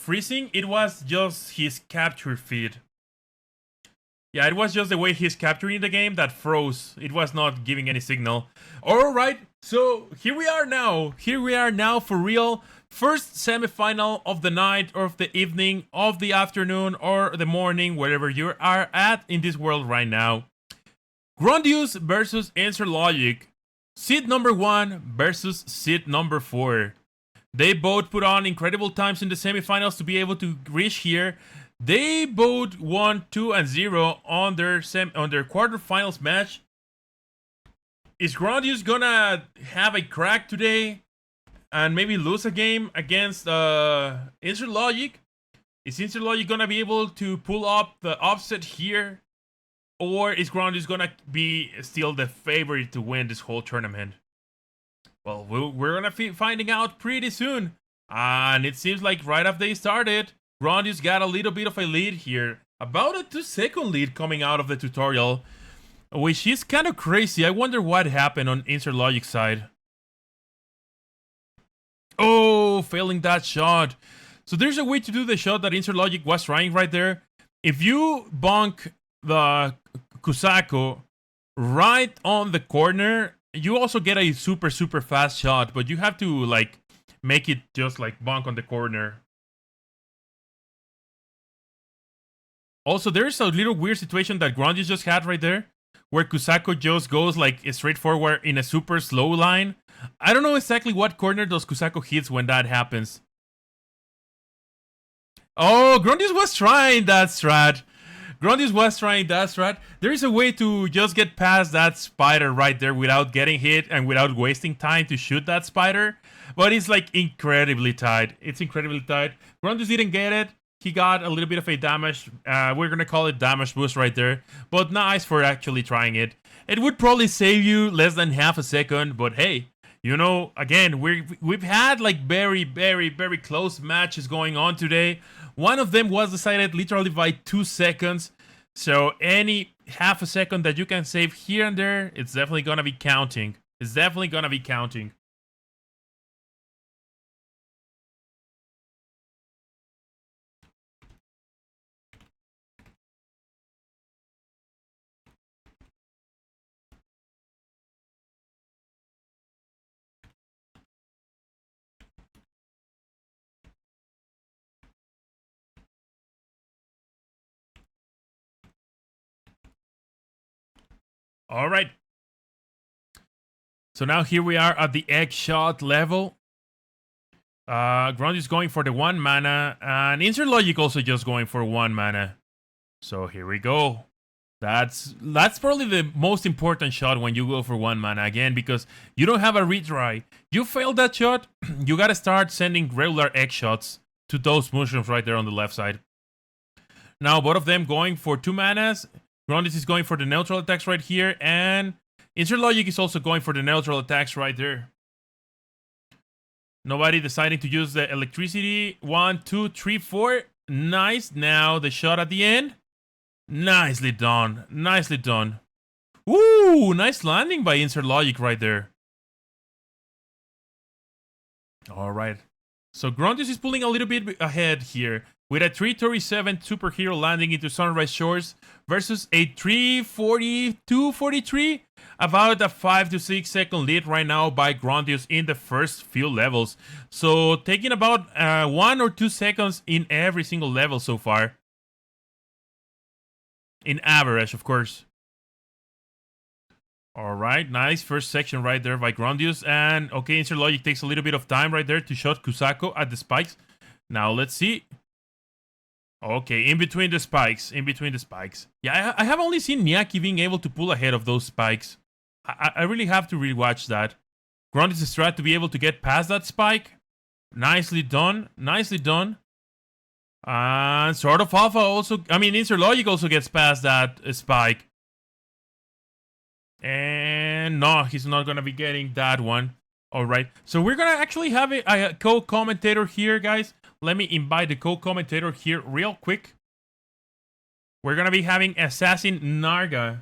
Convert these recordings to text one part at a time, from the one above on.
freezing, it was just his capture feed. Yeah, it was just the way he's capturing the game that froze. It was not giving any signal. Alright, so here we are now. Here we are now for real. First semifinal of the night, or of the evening, of the afternoon, or the morning, wherever you are at in this world right now. Grondius versus InsertLogicT. Seed number 1 versus seed number 4. They both put on incredible times in the semifinals to be able to reach here. They both won 2-0 on their quarterfinals match. Is Grondius gonna have a crack today and maybe lose a game against InsertLogicT? Is InsertLogicT gonna be able to pull up the upset here? Or is Grondius gonna be still the favorite to win this whole tournament? Well, we're gonna be finding out pretty soon. And it seems like right after they started, Grondius got a little bit of a lead here. About a 2-second lead coming out of the tutorial. Which is kind of crazy. I wonder what happened on InsertLogicT's side. Oh, failing that shot. So there's a way to do the shot that InsertLogicT was trying right there. If you bonk the Kusako right on the corner, you also get a super fast shot, but you have to like make it just like bonk on the corner. Also, there's a little weird situation that Grondius just had right there, where Kusako just goes like straight forward in a super slow line. I don't know exactly what corner those Kusako hits when that happens. Oh, Grondius was trying that strat. There is a way to just get past that spider right there without getting hit and without wasting time to shoot that spider. But it's like incredibly tight. Grondius didn't get it. He got a little bit of a damage. We're going to call it damage boost right there. But nice for actually trying it. It would probably save you less than half a second. But hey, you know, again, we've had like very close matches going on today. One of them was decided literally by 2 seconds. So any half a second that you can save here and there, it's definitely going to be counting. All right. So now here we are at the egg shot level. Grondius going for the 1 mana, and InsertLogicT also just going for 1 mana. So here we go. That's probably the most important shot when you go for 1 mana again, because you don't have a retry. You failed that shot, you gotta start sending regular egg shots to those mushrooms right there on the left side. Now both of them going for 2 manas. Grondius is going for the neutral attacks right here, and InsertLogicT is also going for the neutral attacks right there. Nobody deciding to use the electricity. 1, 2, 3, 4. Nice. Now the shot at the end. Nicely done. Ooh, nice landing by InsertLogicT right there. All right. So Grondius is pulling a little bit ahead here with a 337 superhero landing into Sunrise Shores versus a 342-43. About a 5 to 6 second lead right now by Grondius in the first few levels. So taking about 1 or 2 seconds in every single level so far. In average, of course. Alright, nice first section right there by Grondius. And okay, InsertLogicT takes a little bit of time right there to shot Kusako at the spikes. Now let's see. Okay, in between the spikes. Yeah, I have only seen Miyaki being able to pull ahead of those spikes. I really have to rewatch that. Grondius is trying to be able to get past that spike. Nicely done. And Sword of Alpha also... I mean, InsertLogicT also gets past that spike. And no, he's not going to be getting that one. Alright, so we're going to actually have a co-commentator here, guys. Let me invite the co-commentator here real quick. We're going to be having Assassin Narga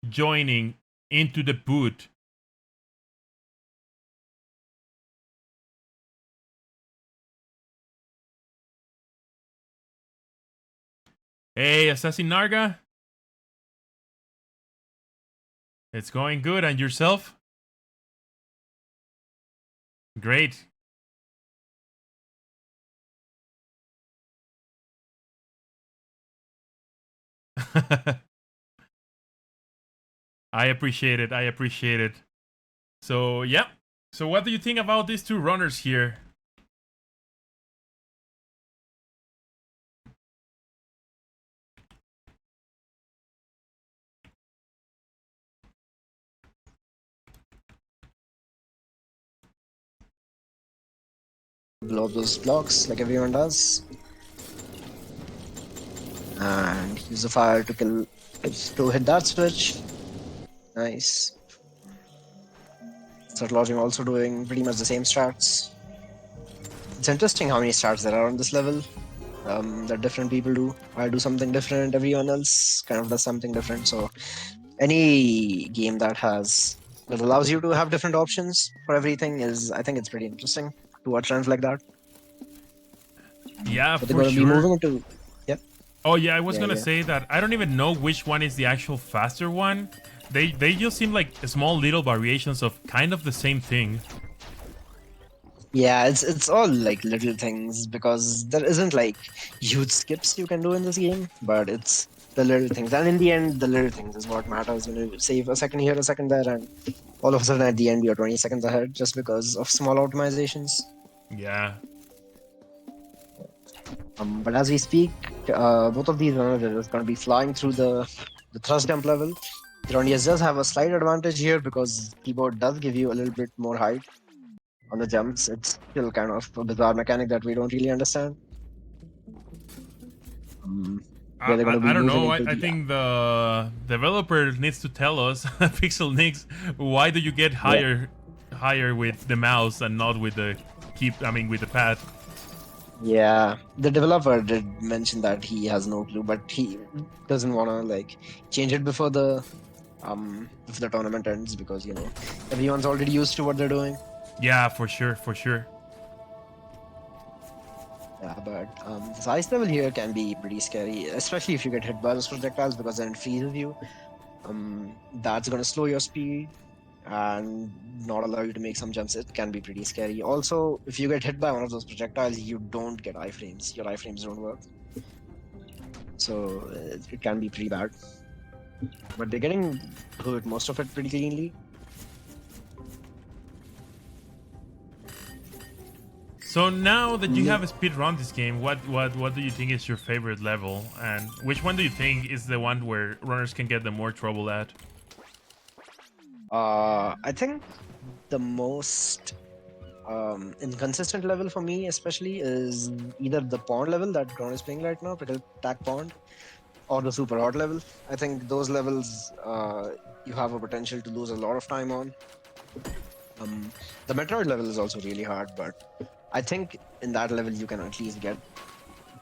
joining into the boot. Hey, Assassin Narga. It's going good, and yourself? Great. I appreciate it. I appreciate it. So, yeah. So, what do you think about these two runners here? Blow up those blocks like everyone does. And use the fire to hit that switch. Nice. InsertLogicT also doing pretty much the same strats. It's interesting how many strats there are on this level. That different people do. I do something different, everyone else kind of does something different. So any game that allows you to have different options for everything I think it's pretty interesting to watch runs like that. Yeah, But they're for going to be sure. moving to Oh yeah, I was Yeah, gonna yeah. say that I don't even know which one is the actual faster one. They just seem like small little variations of kind of the same thing. Yeah, it's all like little things because there isn't like huge skips you can do in this game, but it's the little things. And in the end, the little things is what matters. When you save a second here, a second there, and all of a sudden at the end you're 20 seconds ahead just because of small optimizations. Yeah. But as we speak, both of these runners are just going to be flying through the thrust jump level. Grondius does have a slight advantage here because keyboard does give you a little bit more height on the jumps. It's still kind of a bizarre mechanic that we don't really understand. Where they're going to be I don't using know. it to I the think the developer needs to tell us, Pixel Nix, why do you get yeah. higher with the mouse and not with the with the pad? Yeah, the developer did mention that he has no clue, but he doesn't want to like change it before the tournament ends because everyone's already used to what they're doing. Yeah, for sure, for sure. Yeah, but this ice level here can be pretty scary, especially if you get hit by those projectiles because then it freezes you. That's gonna slow your speed and not allow you to make some jumps. It can be pretty scary. Also, if you get hit by one of those projectiles, you don't get iframes. Your iframes don't work, so it can be pretty bad. But they're getting through it, most of it pretty cleanly. So now that you Yeah. have a speedrun this game, what do you think is your favorite level, and which one do you think is the one where runners can get the more trouble at? I think the most inconsistent level for me, especially, is either the pond level that Gron is playing right now, Pickle Tack Pond, or the super hot level. I think those levels you have a potential to lose a lot of time on. The Metroid level is also really hard, but I think in that level you can at least get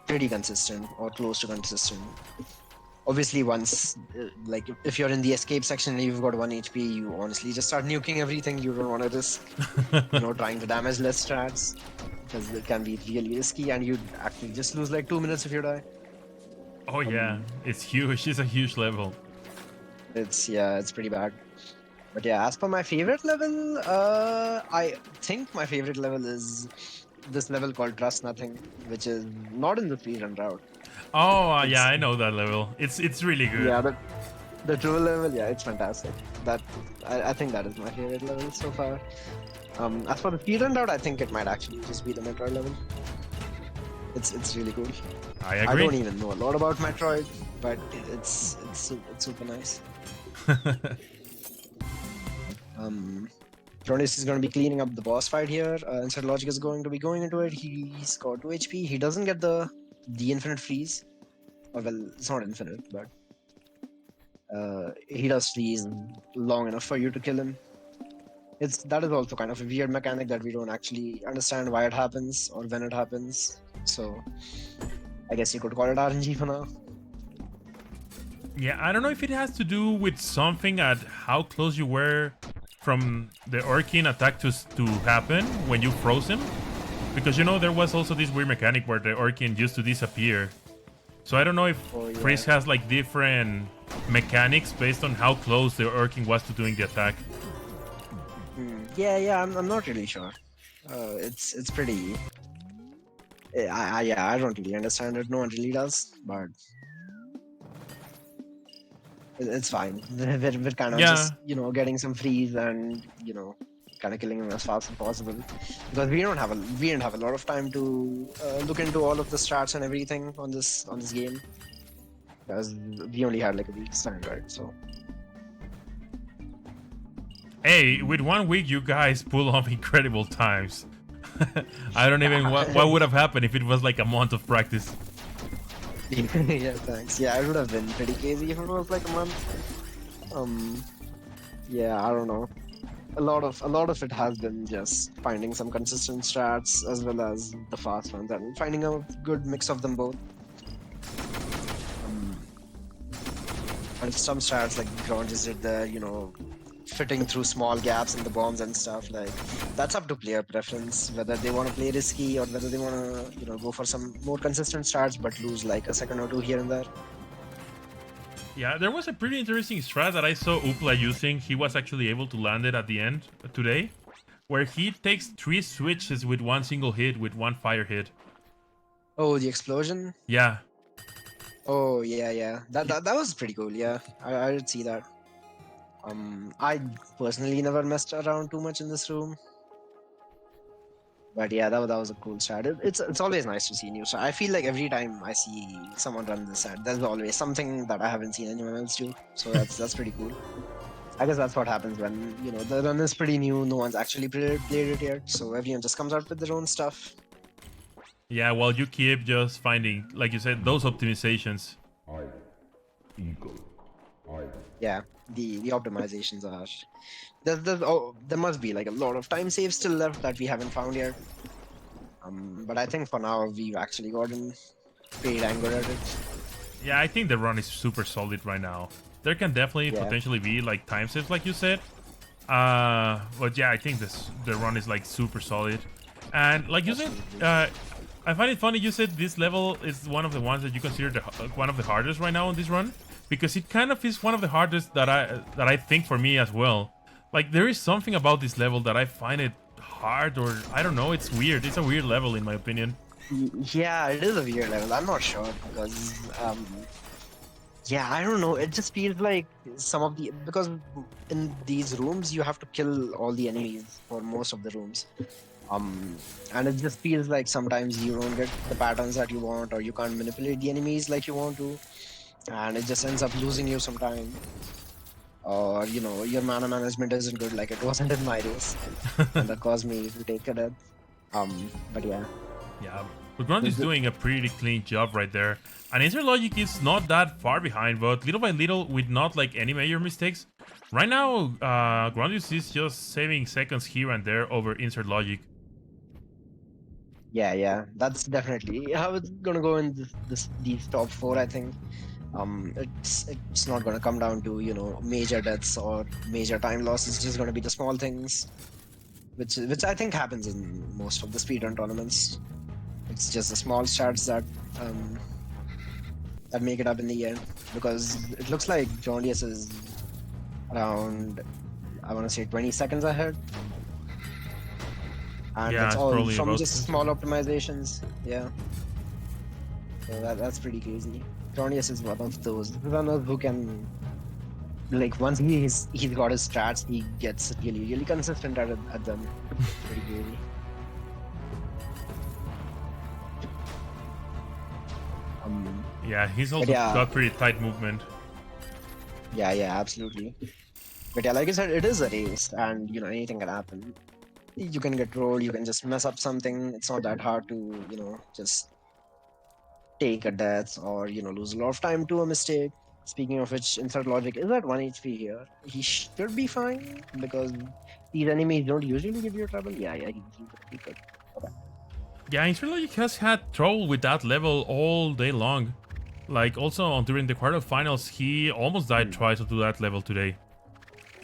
pretty consistent or close to consistent. Obviously, once like if you're in the escape section and you've got 1 HP, you honestly just start nuking everything. You don't want to risk, trying to damage less strats because it can be really risky, and you'd actually just lose like 2 minutes if you die. Oh yeah, Um, it's huge. It's a huge level. it's pretty bad. But yeah, as for my favorite level, I think my favorite level is this level called Trust Nothing, which is not in the speedrun route. Oh yeah, It's I know that level. It's really good. yeah, the true level, yeah, it's fantastic. That I think that is my favorite level so far. As for the speedrun route, I think it might actually just be the Metroid level. It's really cool. I I agree. don't even know a lot about Metroid, but it's super nice. Grondius is going to be cleaning up the boss fight here. InsertLogicT is going to be going into it. He's got 2 HP. He doesn't get the infinite freeze. Or well, it's not infinite, but he does freeze long enough for you to kill him. That is also kind of a weird mechanic that we don't actually understand why it happens or when it happens. So I guess you could call it RNG for now. Yeah, I don't know if it has to do with something at how close you were from the Orkin attack to happen when you froze him. Because there was also this weird mechanic where the Orkin used to disappear. So I don't know if Oh, yeah. Freeze has like different mechanics based on how close the Urking was to doing the attack. Yeah, I'm not really sure. It's pretty. I don't really understand it. No one really does, but it's fine. We're kind of Yeah, just getting some freeze and kind of killing them as fast as possible because we didn't have a lot of time to look into all of the strats and everything on this game because we only had like a week's time, right? So hey, with 1 week you guys pull off incredible times. I don't even what would have happened if it was like a month of practice. yeah, thanks. Yeah, it would have been pretty crazy if it was like a month. Yeah, I don't know. A lot of it has been just finding some consistent strats as well as the fast ones and finding a good mix of them both. And some strats like Grondius did the fitting through small gaps in the bombs and stuff, like that's up to player preference whether they want to play risky or whether they want to go for some more consistent strats but lose like a second or two here and there. Yeah, there was a pretty interesting strat that I saw Upla using. He was actually able to land it at the end today, where he takes 3 switches with 1 single hit, with 1 fire hit. Oh, the explosion. Yeah. Oh yeah, that was pretty cool. Yeah, I did see that. I personally never messed around too much in this room, but yeah, that was a cool strat. It's always nice to see new strat. I feel like every time I see someone run this strat, there's always something that I haven't seen anyone else do. So that's pretty cool. I guess that's what happens when the run is pretty new. No one's actually played it yet, so everyone just comes out with their own stuff. Yeah, well, you keep just finding, like you said, those optimizations. Yeah, the optimizations are there must be like a lot of time saves still left that we haven't found yet. But I think for now we've actually gotten pretty dang good at it. Yeah, I think the run is super solid right now. There can definitely potentially be like time saves, like you said. But yeah, I think the run is like super solid. And like you said, I find it funny you said this level is one of the ones that you consider one of the hardest right now on this run, because it kind of is one of the hardest that I think for me as well. Like there is something about this level that I find it hard, or I don't know, it's weird. It's a weird level in my opinion. Yeah, it is a weird level. I'm not sure because yeah, I don't know. It just feels like because in these rooms you have to kill all the enemies for most of the rooms. And it just feels like sometimes you don't get the patterns that you want, or you can't manipulate the enemies like you want to, and it just ends up losing you sometime. Or your mana management isn't good, like it wasn't in my race, and that caused me to take a death. But yeah. Yeah, but Grunt is doing a pretty clean job right there. And InsertLogicT is not that far behind, but little by little, with not like any major mistakes. Right now, Grondius is just saving seconds here and there over InsertLogicT. Yeah, that's definitely how it's gonna go in these top 4, I think. It's not gonna come down to major deaths or major time loss. It's just gonna be the small things, which I think happens in most of the speedrun tournaments. It's just the small stats that make it up in the end, because it looks like Grondius is around, I want to say 20 seconds ahead. And Yeah, it's it's all probably from about just small optimizations. Yeah. So that's pretty crazy. Grondius is one of those runners who can, like, once he's got his strats, he gets really consistent at them. Pretty crazy. Yeah, he's also got pretty tight movement. Yeah, absolutely. But yeah, like I said, it is a race, and anything can happen. You can get rolled, you can just mess up something. It's not that hard to just take a death or lose a lot of time to a mistake. Speaking of which, InsertLogicT is at 1 HP here. He should be fine because these enemies don't usually give you trouble. Yeah, he's pretty good. Okay. Yeah, InsertLogicT has had trouble with that level all day long. Like, also during the quarterfinals, he almost died twice to that level today.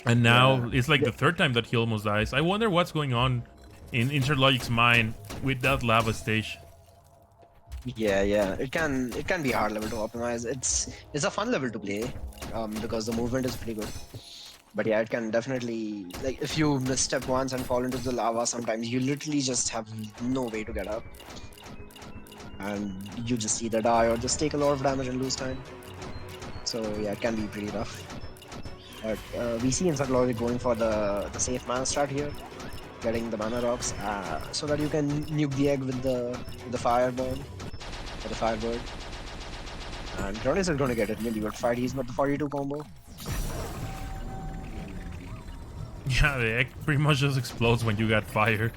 And now it's like the third time that he almost dies. I wonder what's going on in InsertLogicT's mind with that lava stage. Yeah. It can be a hard level to optimize. It's a fun level to play, because the movement is pretty good. But yeah, it can definitely, like, if you misstep once and fall into the lava, sometimes you literally just have no way to get up, and you just either die or just take a lot of damage and lose time. So yeah, it can be pretty rough. But we see InsertLogicT going for the safe mana strat here, getting the mana rocks, so that you can nuke the egg with the fireball or the firebird. And Grondius is going to get it really good fight. He's got the 42 combo. Yeah, the egg pretty much just explodes when you got fire.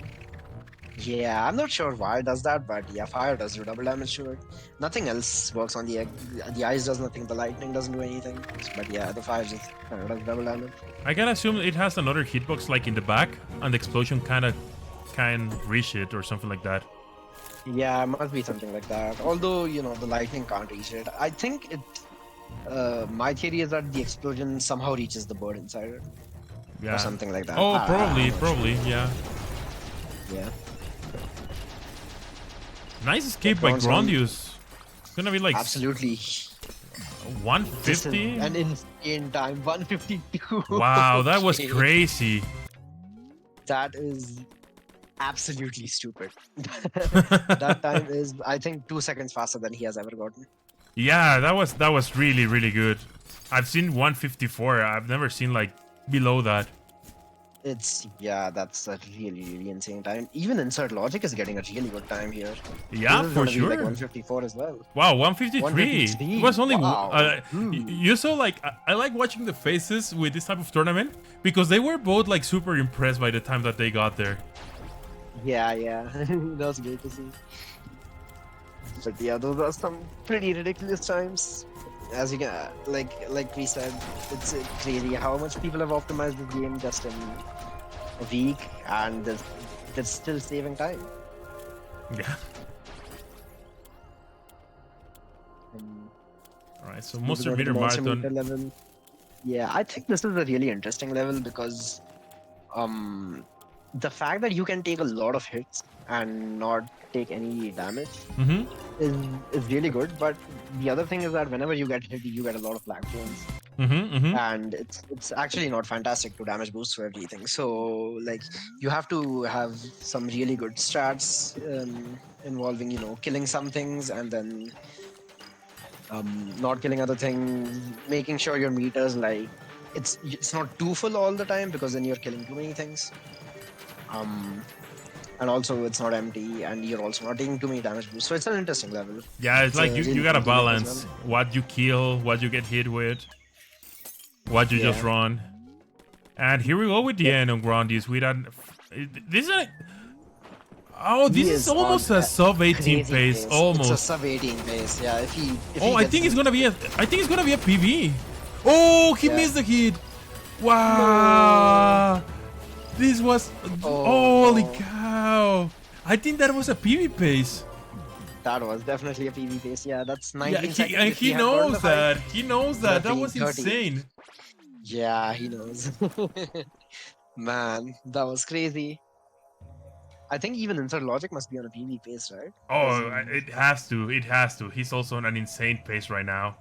Yeah, I'm not sure why it does that, but yeah, fire does do double damage to it. Nothing else works on the egg. The ice does nothing, the lightning doesn't do anything. But yeah, the fire just does double damage. I can assume it has another hitbox like in the back, and the explosion can reach it or something like that. Yeah, it must be something like that. Although, the lightning can't reach it. I think it. My theory is that the explosion somehow reaches the bird inside it. Yeah. Or something like that. Oh, I'm not probably, sure. yeah. Yeah. Nice escape by Grondius. It's gonna be like Absolutely. 150. An insane time. 152. Wow, that was Okay. crazy. That is absolutely stupid. That time is, I think, 2 seconds faster than he has ever gotten. Yeah, that was really good. I've seen 154. I've never seen like below that. That's a really insane time. Even InsertLogicT is getting a really good time here. Yeah, This is for gonna be like sure. 154 as well. Wow, 153. 153, It was only wow. you saw like I like watching the faces with this type of tournament because they were both like super impressed by the time that they got there. Yeah. That was great to see. But yeah, those are some pretty ridiculous times. As you can, like we said, it's crazy how much people have optimized this game just in a week, and they're still saving time. Yeah. Um, All right, so moving Monster on to the Meter Monster Marathon. Meter level. Yeah, I think this is a really interesting level because the fact that you can take a lot of hits and not take any damage Mm-hmm. is really good. But the other thing is that whenever you get hit, you get a lot of black bones, Mm-hmm. and it's actually not fantastic to damage boost for everything. So like you have to have some really good strats, involving killing some things and then not killing other things, making sure your meters, like, it's not too full all the time, because then you're killing too many things. And also it's not empty, and you're also not taking too many damage boosts. So it's an interesting level. Yeah, it's like a you really gotta funky level as balance well. what you kill, what you get hit with, what you just Yeah. run. And here we go with the end on Grondius. We don't. This is a. Oh, He this is on almost a sub 18 crazy pace. It's a Almost. sub 18 pace. Yeah, if he Oh, I gets think it's the- gonna be a. I think it's gonna be a PB. Oh, he Yeah. missed the hit. Wow. This was. Oh, Holy no. cow. I think that was a PB pace. That was definitely a PV pace. Yeah, that's 19 Yeah, seconds. and if he had gotten knows the fight. that. He knows that. That Nothing, was 30. insane. Yeah, he knows. Man, that was crazy. I think even InsertLogicT must be on a PV pace, right? Oh, it has to. It has to. He's also on an insane pace right now.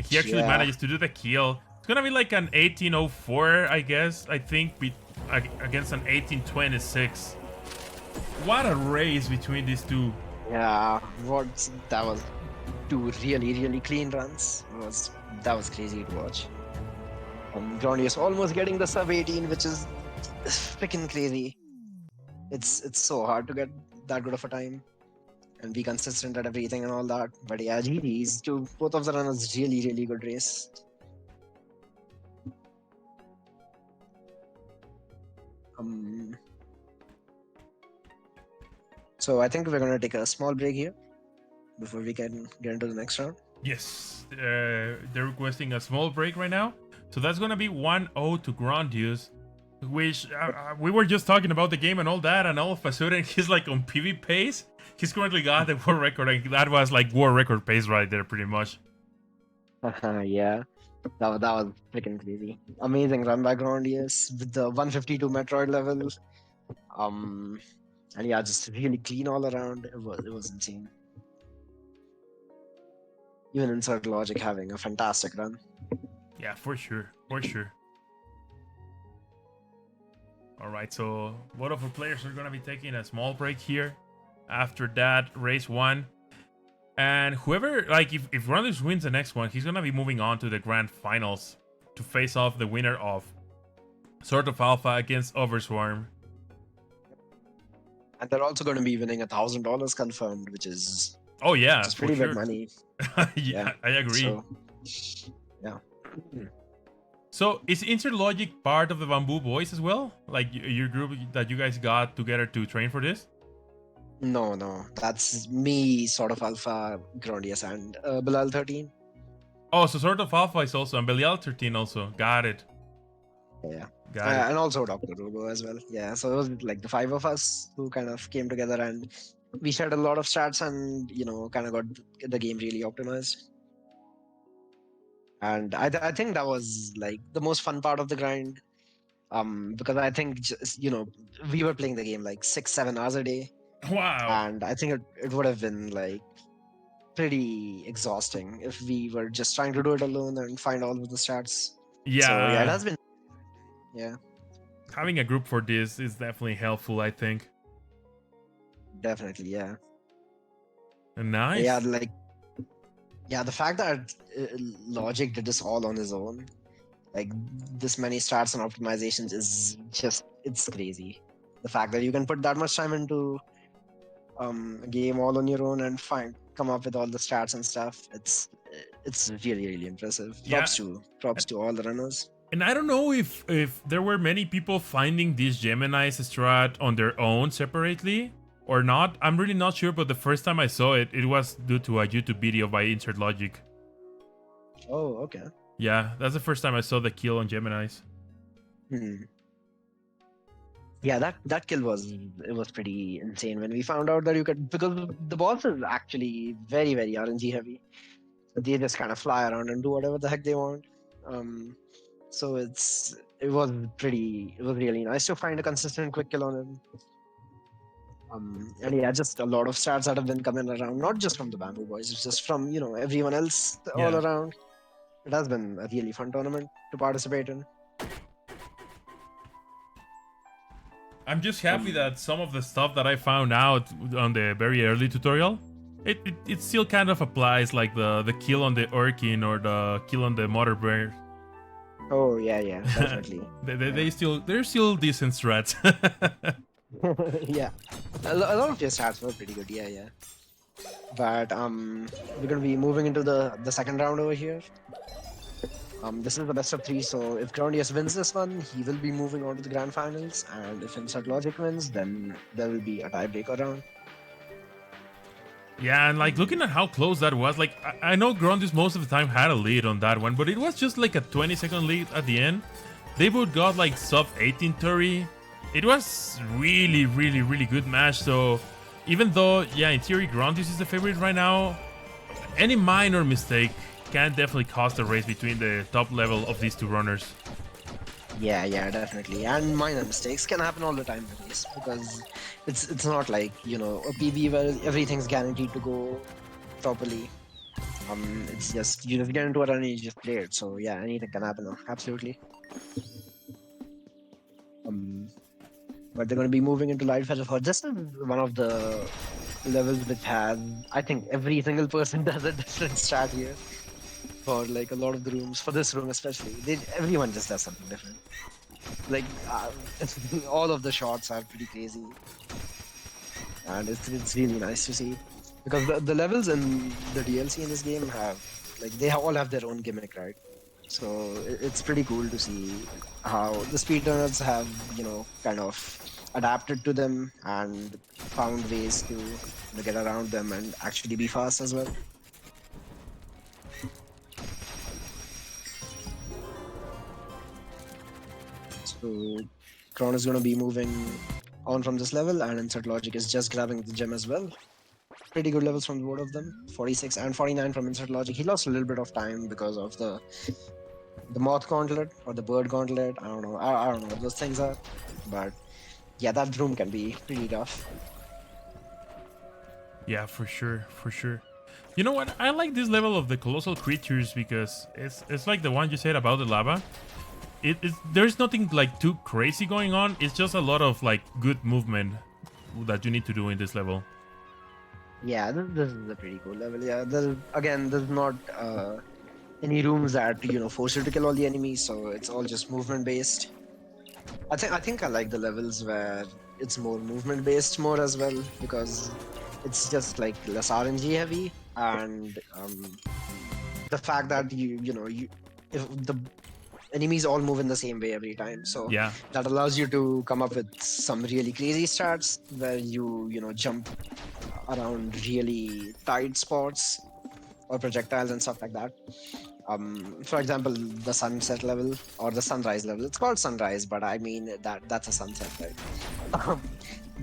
He actually Yeah. manages to do the kill. It's gonna be like an 1804, I guess. I think against an 1826. What a race between these two. Yeah, that was two really clean runs. That was crazy to watch. Grondius almost getting the sub 18, which is freaking crazy. It's so hard to get that good of a time and be consistent at everything and all that. But yeah, GG's to both of the runners. Really good race. So I think we're gonna take a small break here before we can get into the next round. Yes, they're requesting a small break right now. So that's gonna be 1-0 to Grondius, which we were just talking about the game and all that, and all of a sudden he's like on PV pace. He's currently got the world record, and that was like world record pace right there, pretty much. Yeah, that was freaking crazy. Amazing run by Grondius with the 152 Metroid level. And yeah, just really clean all around. It was insane. even InsertLogicT having a fantastic run. Yeah, for sure. For sure. Alright, so both of our players are going to be taking a small break here. After that, race 1. And whoever, like, if Grondius wins the next one, he's going to be moving on to the grand finals to face off the winner of Sort of Alpha against Overswarm. And they're also going to be winning $1,000 confirmed, which is Oh, yeah, just for pretty sure. big money. Yeah, I agree. So, yeah. So, is InsertLogicT part of the Bamboo Boys as well? Like, your group that you guys got together to train for this? No, that's me, Sort of Alpha, Grondius, and Bilal 13. Oh, so Sort of Alpha is also, and Belial 13 also. Got it. Yeah. Got it. And also Dr. Robo as well. Yeah, so it was like the 5 of us who kind of came together and we shared a lot of stats and, kind of got the game really optimized. And I think that was like the most fun part of the grind. Because I think just, we were playing the game like 6-7 hours a day. Wow. And I think it would have been like pretty exhausting if we were just trying to do it alone and find all of the stats. Yeah. So yeah, it has been. Yeah. Having a group for this is definitely helpful, I think. Definitely, yeah. Nice. Yeah, the fact that Logic did this all on his own, like this many stats and optimizations is just, it's crazy. The fact that you can put that much time into a game all on your own and come up with all the stats and stuff, it's really, really impressive. Props to all the runners. And I don't know if there were many people finding this Gemini's strat on their own separately or not. I'm really not sure, but the first time I saw it, it was due to a YouTube video by InsertLogicT. Oh, okay. Yeah, that's the first time I saw the kill on Gemini's. Yeah, that kill was pretty insane when we found out that you could, because the boss is actually very, very RNG heavy. They just kind of fly around and do whatever the heck they want. So it was really nice to find a consistent quick kill on him. And yeah, just a lot of stats that have been coming around, not just from the Bamboo Boys, it's just from everyone else all around. It has been a really fun tournament to participate in. I'm just happy that some of the stuff that I found out on the very early tutorial, it still kind of applies, like the kill on the Orkin or the kill on the Mother Bear. Oh yeah, definitely. They're still decent strats. Yeah, a lot of your stats were pretty good. Yeah. But we're gonna be moving into the second round over here. This is the best of 3, so if Grondius wins this one, he will be moving on to the grand finals, and if InsertLogicT wins, then there will be a tiebreaker round. Yeah, and like looking at how close that was, like I know Grondius most of the time had a lead on that one, but it was just like a 20-second lead at the end. They both got like sub 18 30. It was really, really, really good match. So even though, yeah, in theory Grondius is the favorite right now, any minor mistake can definitely cost a race between the top level of these two runners. Yeah, definitely. And minor mistakes can happen all the time in this, because it's not like, a PB where everything's guaranteed to go properly. It's just, you just get into a run and you just play it. So yeah, anything can happen, absolutely. But they're going to be moving into Light Feather for this is one of the levels which has, I think every single person does a different strat here. For like a lot of the rooms, for this room especially, everyone just does something different. Like all of the shots are pretty crazy, and it's really nice to see, because the levels in the DLC in this game have, like, they all have their own gimmick, right? So it's pretty cool to see how the speedrunners have kind of adapted to them and found ways to get around them and actually be fast as well. So Kron is going to be moving on from this level, and InsertLogicT is just grabbing the gem as well. Pretty good levels from both of them, 46 and 49 from InsertLogicT. He lost a little bit of time because of the moth gauntlet or the bird gauntlet. I don't know. I don't know what those things are, but yeah, that room can be pretty tough. Yeah, for sure. You know what? I like this level of the colossal creatures because it's like the one you said about the lava. There's nothing like too crazy going on. It's just a lot of like good movement that you need to do in this level. Yeah, this is a pretty cool level. Yeah, there's not any rooms that force you to kill all the enemies, so it's all just movement based. I think I like the levels where it's more movement based more as well, because it's just like less RNG heavy, and the fact that if the enemies all move in the same way every time, so Yeah. that allows you to come up with some really crazy stats where you jump around really tight spots or projectiles and stuff like that. For example, the sunset level or the sunrise level. It's called sunrise, but I mean that's a sunset, right?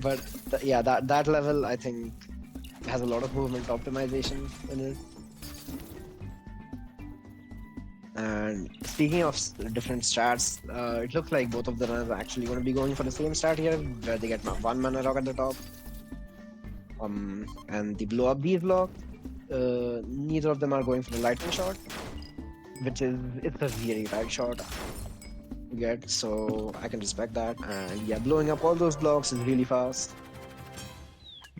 But yeah, that level I think has a lot of movement optimization in it. And speaking of different stats, it looks like both of them are actually going to be going for the same stat here, where they get one mana rock at the top. And the blow up these blocks, neither of them are going for the lightning shot, it's a really tight shot to get, so I can respect that. And yeah, blowing up all those blocks is really fast.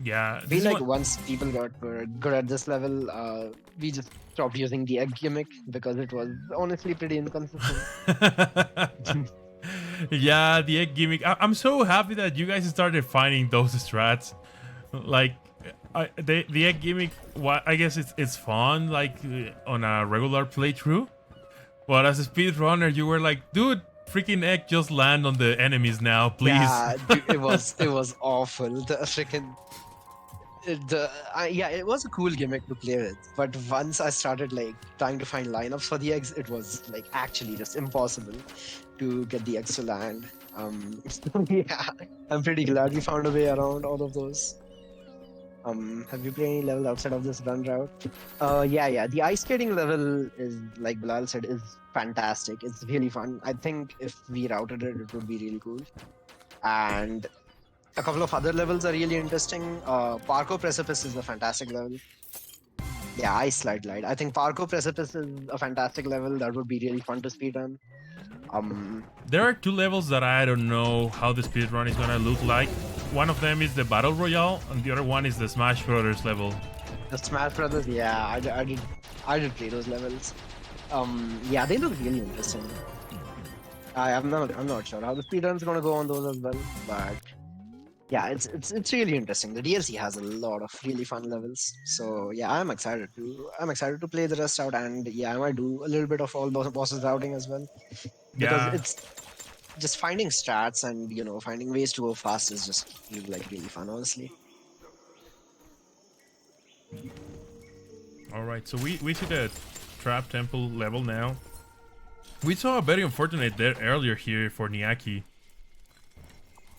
Yeah. I feel like once people got good at this level, we just stopped using the egg gimmick because it was honestly pretty inconsistent. Yeah, the egg gimmick. I'm so happy that you guys started finding those strats. Like, the egg gimmick, I guess it's fun, like on a regular playthrough. But as a speedrunner, you were like, dude, freaking egg just land on the enemies now, please. Yeah, dude, it was awful. The freaking it was a cool gimmick to play with, but once I started like trying to find lineups for the eggs, it was like actually just impossible to get the eggs to land. So, yeah, I'm pretty glad we found a way around all of those. Have you played any level outside of this run route? Yeah. The ice skating level is, like Bilal said, is fantastic. It's really fun. I think if we routed it, it would be really cool. And a couple of other levels are really interesting. Parkour Precipice is a fantastic level. Yeah, Ice Slide Glide. I think Parkour Precipice is a fantastic level that would be really fun to speedrun. There are two levels that I don't know how the speedrun is gonna look like. One of them is the Battle Royale, and the other one is the Smash Brothers level. The Smash Brothers, yeah, I did play those levels. Yeah, they look really interesting. I'm not sure how the speedrun's gonna go on those as well, but yeah, it's really interesting. The DLC has a lot of really fun levels, so yeah, I'm excited to play the rest out, and yeah, I might do a little bit of all bosses routing as well, because Yeah. it's just finding strats and finding ways to go fast is just like really fun, honestly. All right, so we see the Trap Temple level now. We saw a very unfortunate death earlier here for Niaki.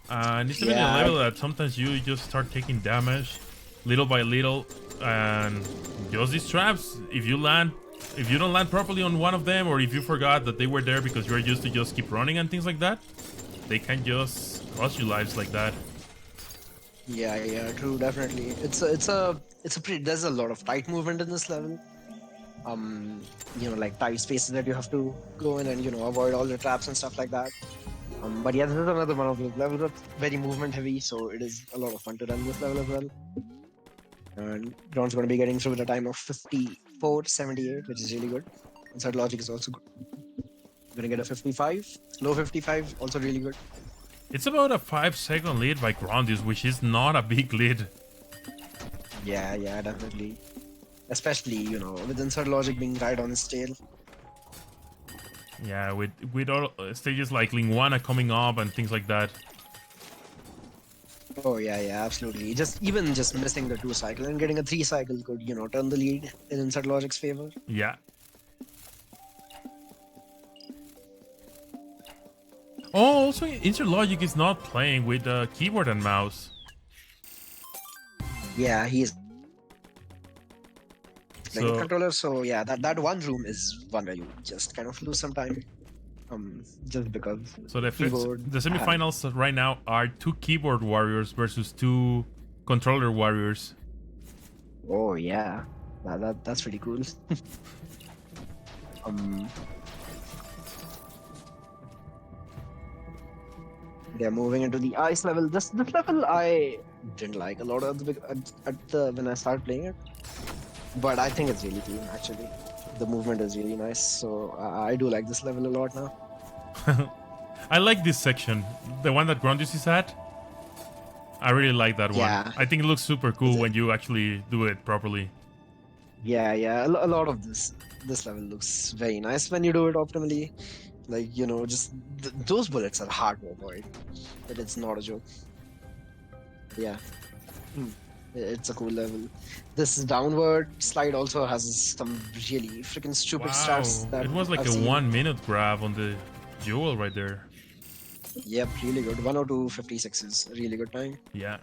And it's even a level that sometimes you just start taking damage little by little, and just these traps, if you don't land properly on one of them, or if you forgot that they were there because you're used to just keep running and things like that, they can just cost you lives like that. Yeah, true, definitely. It's a pretty. There's a lot of tight movement in this level. Like tight spaces that you have to go in and avoid all the traps and stuff like that. But yeah, this is another one of those levels that's very movement heavy, so it is a lot of fun to run this level as well. And John's going to be getting through with a time of 54.78, which is really good. InsertLogicT is also good. Going to get a 55, slow 55, also really good. It's about a 5-second lead by Grondius, which is not a big lead. Yeah, definitely. Especially, with InsertLogicT being right on his tail. Yeah, with all stages like Linguana coming up and things like that. Oh yeah, absolutely. Just missing the 2 cycle and getting a 3 cycle could, turn the lead in InsertLogicT's favor. Yeah. Oh, also InsertLogicT is not playing with keyboard and mouse. Yeah, he's playing with controller, so yeah, that one room is one where you just kind of lose some time. Just because. So the semifinals right now are 2 keyboard warriors versus 2 controller warriors. Oh yeah. That's pretty cool. um, they're moving into the ice level. This level I didn't like a lot at the when I started playing it, but I think it's really clean actually. The movement is really nice, so I do like this level a lot now. I like this section, the one that Grondius is at. I really like that one. Yeah. I think it looks super Is cool it? when you actually do it properly. Yeah. A lot of this level looks very nice when you do it optimally. Like just those bullets are hard to avoid. But it's not a joke. Yeah, Hmm. It's a cool level. This downward slide also has some really freaking stupid stats Wow, that it was like I've a seen. 1 minute grab on the jewel right there. Yep, really good. 102.56 is a really good time. Yeah.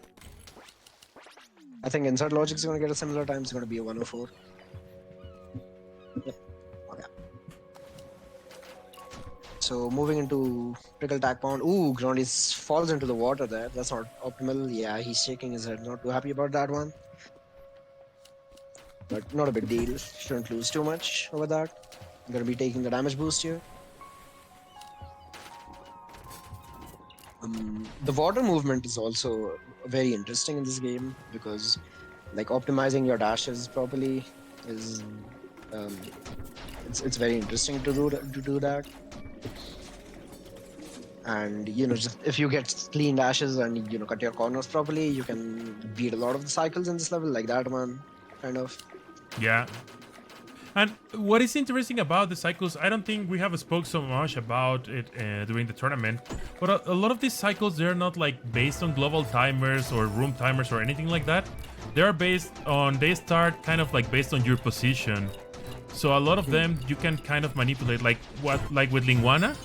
I think InsertLogicT is gonna get a similar time. It's gonna be a 104. Yep. Okay. So moving into Prickle Tack Pond. Ooh, Grondius falls into the water there. That's not optimal. Yeah, he's shaking his head. Not too happy about that one. But not a big deal. Shouldn't lose too much over that. I'm gonna be taking the damage boost here. The water movement is also very interesting in this game because, like, optimizing your dashes properly is um, it's very interesting to do that. And just if you get clean dashes and cut your corners properly, you can beat a lot of the cycles in this level, like that one, kind of. Yeah. And what is interesting about the cycles, I don't think we have spoke so much about it during the tournament, but a lot of these cycles, they're not like based on global timers or room timers or anything like that. They start kind of like based on your position. So a lot of them you can kind of manipulate, like with Linguana.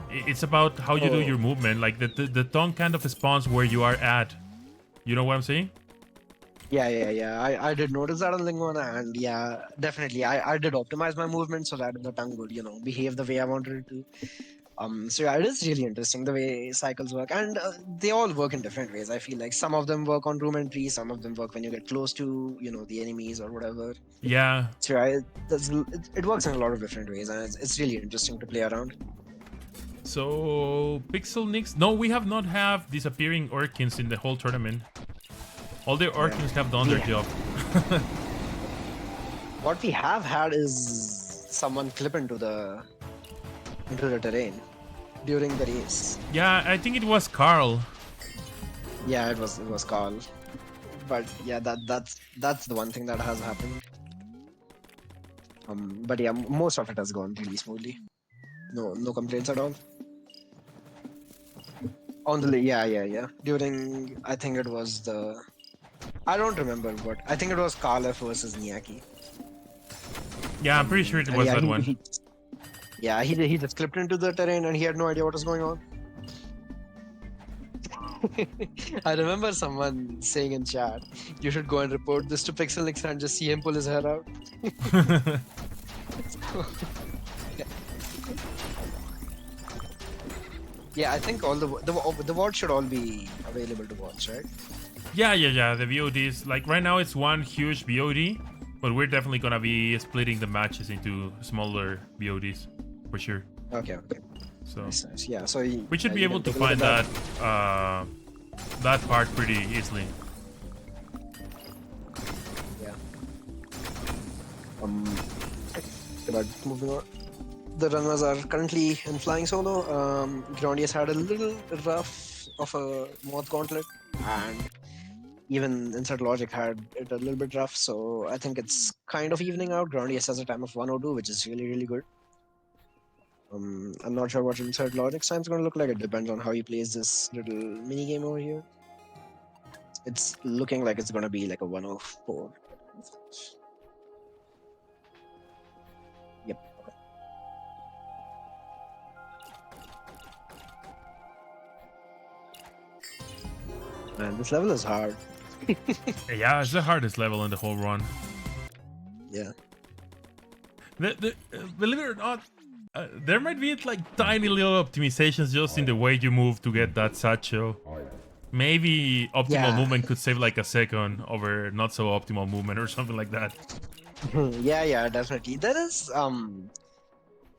It's about how you do your movement, like the tongue kind of spawns where you are at. You know what I'm saying? Yeah. I did notice that on Lingona, and yeah, definitely. I did optimize my movement so that the tongue would, behave the way I wanted it to. So yeah, it is really interesting the way cycles work, and they all work in different ways. I feel like some of them work on room entry, some of them work when you get close to, the enemies or whatever. Yeah. So yeah, it works in a lot of different ways, and it's really interesting to play around. So Pixel Nix. No, we have not have disappearing Orkins in the whole tournament. All the Orkins have done their job. What we have had is someone clip into the terrain during the race. Yeah, I think it was Carl. Yeah, it was Carl. But yeah, that's the one thing that has happened. But yeah, most of it has gone really smoothly. No complaints at all. Yeah. During, I think it was I don't remember, but I think it was Carl F versus Niaki. Yeah, I'm pretty sure it was that one. He just clipped into the terrain and he had no idea what was going on. I remember someone saying in chat, you should go and report this to Pixel Nix and just see him pull his hair out. Yeah, I think all the VOD should all be available to watch, right? Yeah. The VODs, like right now, it's one huge VOD, but we're definitely gonna be splitting the matches into smaller VODs for sure. Okay. So Nice. Yeah, so we should be able to find that part pretty easily. Yeah. But moving on. The runners are currently in flying solo. Grondius had a little rough of a moth gauntlet, and even InsertLogicT had it a little bit rough. So I think it's kind of evening out. Grondius has a time of 102, which is really good. I'm not sure what InsertLogicT's time is going to look like. It depends on how he plays this little mini game over here. It's looking like it's going to be like a 104. Yep. Man, this level is hard. Yeah, it's the hardest level in the whole run. Yeah. Believe it or not, there might be like tiny little optimizations just in the way you move to get that satchel. Maybe optimal Yeah. movement could save like a second over not so optimal movement or something like that. Yeah, definitely. There is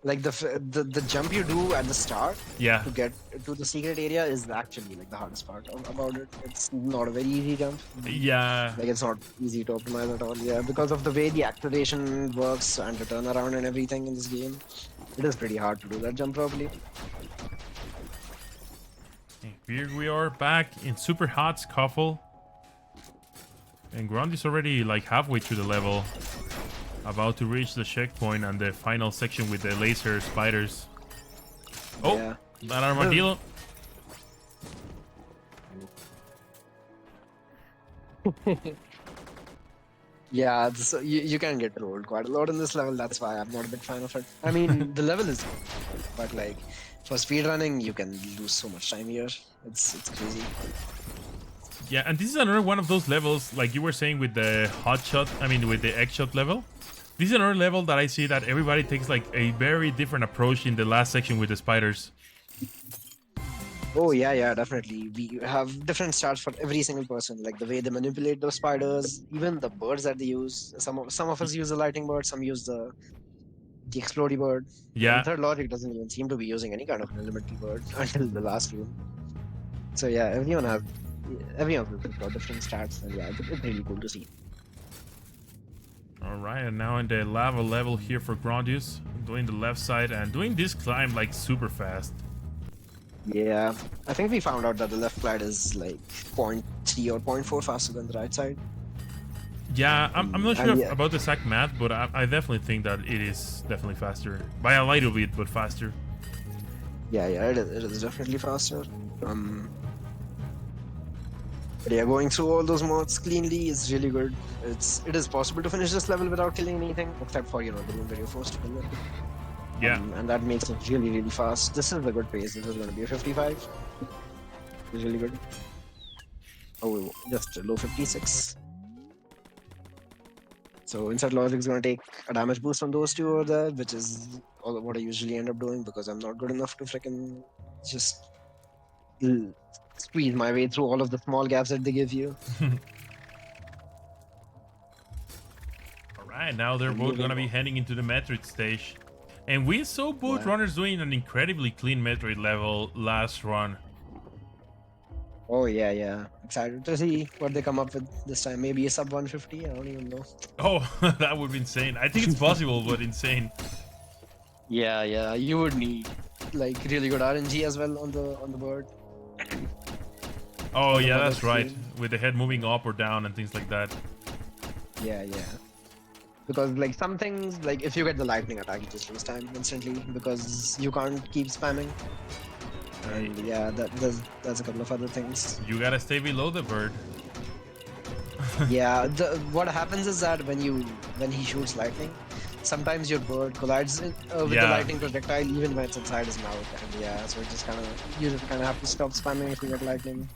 like the jump you do at the start Yeah. to get to the secret area is actually like the hardest part about it. It's not a very easy jump. Yeah. Like it's not easy to optimize at all. Yeah, because of the way the acceleration works and the turnaround and everything in this game, it is pretty hard to do that jump properly. And here we are back in super hot scuffle. And Grondius already like halfway through the level. About to reach the checkpoint and the final section with the laser spiders. Oh, Yeah. that armadillo. Yeah, you can get rolled quite a lot in this level. That's why I'm not a big fan of it. I mean, the level is good, but like for speedrunning, you can lose so much time here. It's crazy. Yeah, and this is another one of those levels, like you were saying with the hot shot, I mean with the egg shot level. This is another level that I see that everybody takes like a very different approach in the last section with the spiders. Oh yeah, definitely. We have different stats for every single person, like the way they manipulate those spiders, even the birds that they use. Some of us use the lightning bird, some use the explodey bird. Yeah. And Third Logic doesn't even seem to be using any kind of an elemental bird until the last room. So yeah, everyone's got different stats, and yeah, it's really cool to see. Alright, and now in the lava level here for Grondius, doing the left side and doing this climb like super fast. Yeah, I think we found out that the left side is like 0.3 or 0.4 faster than the right side. Yeah, I'm not And sure yeah. about the exact math, but I definitely think that it is definitely faster. By a little bit, but faster. Yeah, it is definitely faster. But yeah, going through all those mods cleanly is really good. It is possible to finish this level without killing anything, except for the room where you're forced to kill it. Yeah. And that makes it really fast. This is a good pace. This is going to be a 55. It's really good. Oh, just a low 56. So InsertLogicT is going to take a damage boost from those two over there, which is all what I usually end up doing because I'm not good enough to freaking just squeeze my way through all of the small gaps that they give you. Alright, now they're both gonna be heading into the Metroid stage. And we saw both runners doing an incredibly clean Metroid level last run. Oh yeah. Excited to see what they come up with this time. Maybe a sub 150. I don't even know. Oh, that would be insane. I think it's possible, but insane. Yeah. You would need like really good RNG as well on the board. Oh yeah, that's right. With the head moving up or down and things like that. Yeah. Because like some things, like if you get the lightning attack, you just lose time instantly because you can't keep spamming. And yeah, there's a couple of other things. You gotta stay below the bird. Yeah, what happens is that when he shoots lightning, sometimes your bird collides with the lightning projectile even when it's inside his mouth. And yeah, so you just kind of have to stop spamming if you get lightning.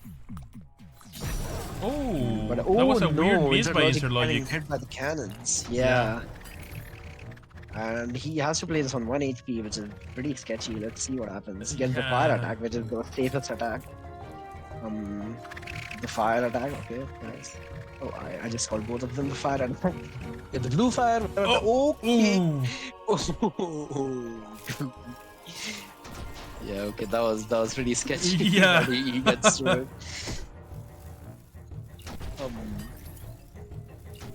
Oh, But, that was a weird miss by getting InsertLogicT. hit by the cannons. Yeah. And he has to play this on 1 HP, which is pretty sketchy. Let's see what happens. He gets the fire attack, which is the safest attack. The fire attack, okay, nice. Oh, I just called both of them the fire attack. Yeah, the blue fire. Okay. Yeah, okay, that was pretty sketchy. Yeah. he gets through it.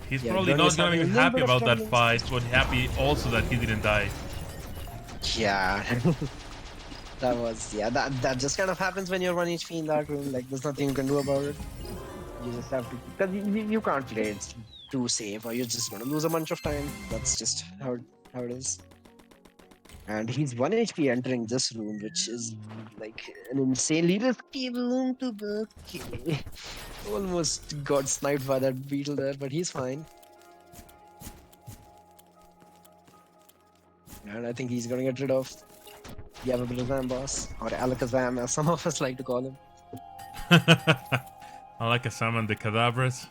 He's Yeah, probably Grondius not gonna be having a little happy bit of about that trouble. fight, but happy also that he didn't die. Yeah. That just kind of happens when you're 1 HP in that room. Like, there's nothing you can do about it. You just have to, because you can't play it too safe, or you're just gonna lose a bunch of time. That's just how it is. And he's 1 HP entering this room, which is like an insanely risky room to work. Almost got sniped by that beetle there, but he's fine. And I think he's gonna get rid of the Yabba boss, or Alakazam as some of us like to call him. I like a summon the cadabras.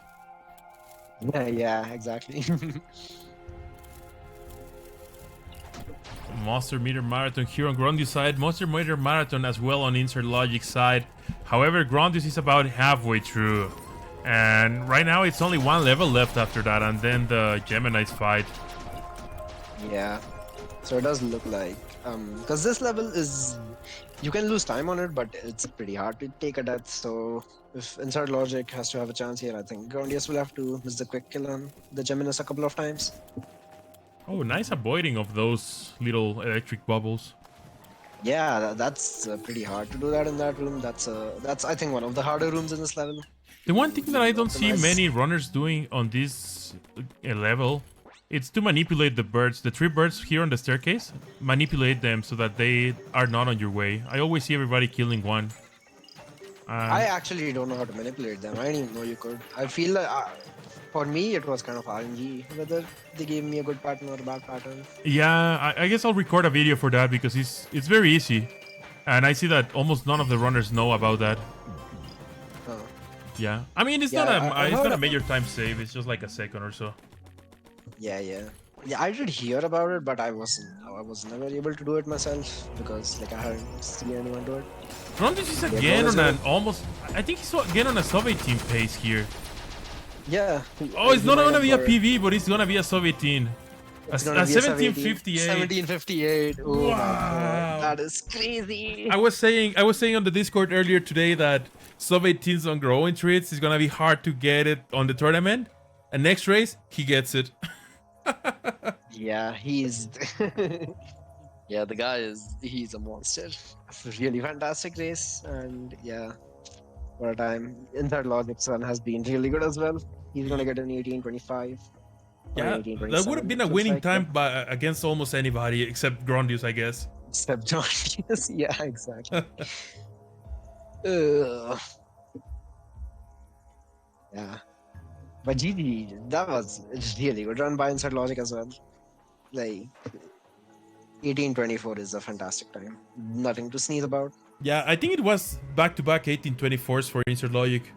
Yeah, exactly. Monster Meter Marathon here on Grondius side, Monster Meter Marathon as well on InsertLogicT side. However, Grondius is about halfway through. And right now it's only one level left after that, and then the Geminis fight. Yeah. So it does look like, because this level is, you can lose time on it, but it's pretty hard to take a death. So if InsertLogicT has to have a chance here, I think Grondius will have to miss the quick kill on the Geminis a couple of times. Oh, nice avoiding of those little electric bubbles. Yeah, that's pretty hard to do that in that room. That's I think one of the harder rooms in this level. The one thing that I don't see Optimize. many runners doing on this level, it's to manipulate the birds. The 3 birds here on the staircase, manipulate them so that they are not on your way. I always see everybody killing one. I actually don't know how to manipulate them. I didn't even know you could. I feel like, for me, it was kind of RNG, whether they gave me a good pattern or a bad pattern. Yeah, I guess I'll record a video for that because it's very easy. And I see that almost none of the runners know about that. Huh. Yeah, I mean, it's Yeah, not a major time save. It's just like a second or so. Yeah, I did hear about it, but I was never able to do it myself because like I hadn't seen anyone do it. Grondius is again on an almost. I think he's again on a Soviet team pace here. Yeah. Oh, it's not gonna be a PV, but it's gonna be a Soviet team. A 1758. 1758. Oh Wow. my god, that is crazy. I was saying on the Discord earlier today that Soviet teams on growing treats is gonna be hard to get it on the tournament. And next race, he gets it. Yeah, he's yeah, the guy he's a monster. It's a really fantastic race, and yeah, for a time, InsertLogicT's run has been really good as well. He's gonna get an 1825. Yeah, that would have been a winning time against almost anybody except Grondius, I guess. Except Grondius. Yeah, exactly. Ugh. Yeah. But GG, that was really good run by InsertLogicT as well. Like, 1824 is a fantastic time. Nothing to sneeze about. Yeah, I think it was back-to-back 1824s for InsertLogicT.